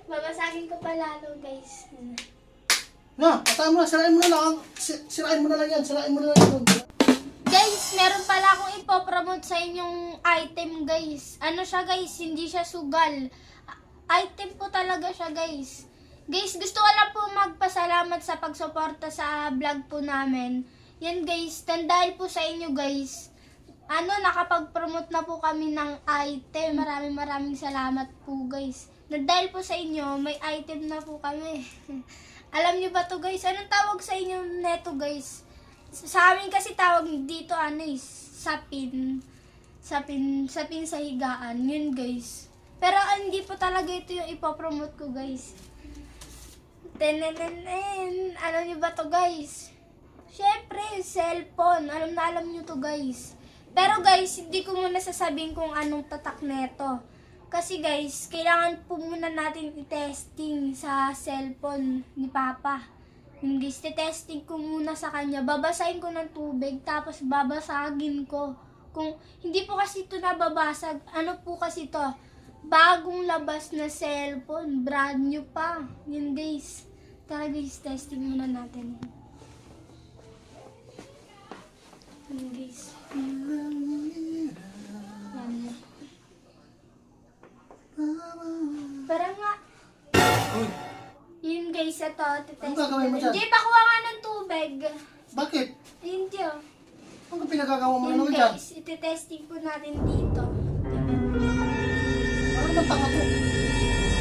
Babasagin ko pa lalo, guys. Na, patayin mo na, sirain mo na lang. Sirain mo na lang yan, sirain mo na lang yan. Guys, meron pala akong ipopromote sa inyong item, guys. Ano siya, guys? Hindi siya sugal. Item po talaga siya, guys. Guys, gusto ko lang po magpasalamat sa pagsuporta sa vlog po namin. Yan, guys. Dahil po sa inyo, guys. Nakapag-promote na po kami ng item. Maraming salamat po, guys. Dahil po sa inyo, may item na po kami. Alam niyo ba to, guys? Anong tawag sa inyo neto, guys? Sa amin kasi tawag dito, sapin. Sapin sa higaan. Yun, guys. Pero hindi po talaga ito yung ipopromote ko, guys. Alam niyo ba to, guys? Syempre, cellphone. Alam niyo to, guys. Pero, guys, hindi ko muna sasabihin kung anong tatak neto. Kasi, guys, kailangan po muna natin i-testing sa cellphone ni Papa. Yung guys, testing ko muna sa kanya. Babasahin ko ng tubig, tapos babasagin ko. Kung hindi po kasi ito nababasag, ano po kasi to? Bagong labas na cellphone, brand new pa. Yun, guys. Tara, guys, testing muna natin. Yun, guys. Yan. Pero nga, Uy, yun guys, ito, Ano gagawin mo dyan? Hindi, pakuha nga ng tubig. bakit? Hindi oh. Ano pinagagawa mo Yun naman dyan? guys, iti-testing po natin dito. Ano ba tanga to?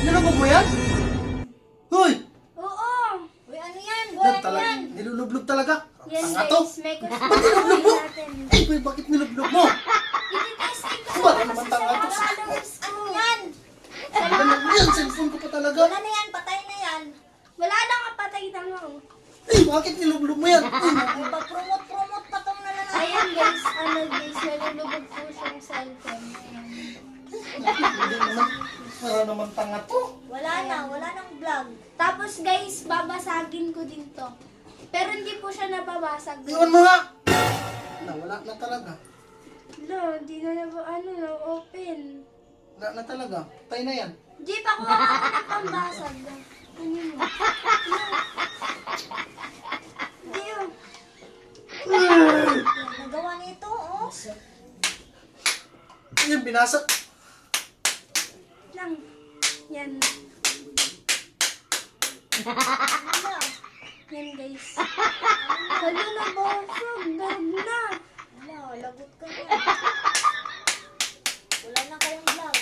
Nilubog mo yan? Uy! Oo! Uy, ano yan? Nilulublog talaga. Yan Tanga to? guys, may kusasabi natin. Ay, uy, bakit nilulublog mo? Iti-testing ko Ba, sa ano naman tanga to? followers ko. Ano yan? Ano yan? Cellphone ko pa talaga. Wala na yan, patay na yan. Wala na kapatay na mo. Ay, bakit nilulublog mo yan? Uy, Ay, pag-promote pa tong nalalaki. Ayan guys, guys, nalulubog po siyang cellphone. Ayan. hindi naman. Para naman tanga to. Wala nang vlog. Tapos guys, babasagin ko din to. Pero hindi po siya nababasag. Iwan mo nga. Wala na talaga. No, hindi na open. Wala na talaga. Patay na yan. Di pa ko ng pambasag. Ano mo? Di yun. Nagawa nito, oh. Yan, binasag. Lang. Yan. Ano? Yan guys. Wala na basag. Darag na. Wala, lagot ka na. Wala na kayong vlog.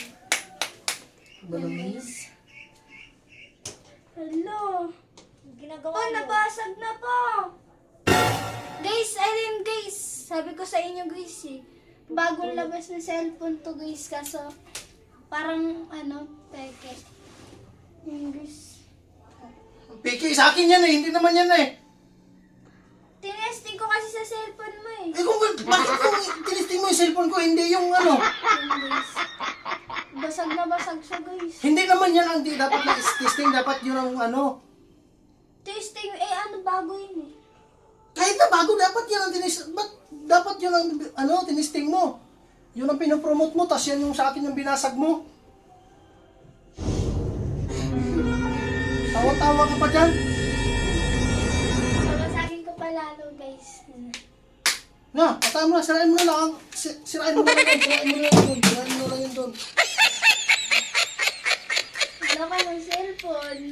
Yan guys. Hello. Yung ginagawa Oh, mo. nabasag na po. Guys, ayun guys. Sabi ko sa inyo guys bagong labas na cellphone to guys. Kaso, parang peke. Yun guys. Piki, sa akin yan eh. Hindi naman yan eh. Tinesting ko kasi sa cellphone mo eh. Eh kung bakit kung tinisting mo yung cellphone ko, hindi yung Yun guys. Basag na basag siya guys. Hindi naman yan ang dapat na testing. Dapat yun ang Testing, bago yun eh. Kahit na bago, dapat yan ang dapat yun ang tinisting mo. Yun ang pinopromote mo, tas yan yung sa akin yung binasag mo. Tawa-tawa ka pa dyan. Babasagin ko pa lalo guys. Na, patayin mo na, sirain mo na lang. Sirain mo na lang yun, sirain mo na lang yun, sirain mo na lang yun doon. Wala ka ng cellphone.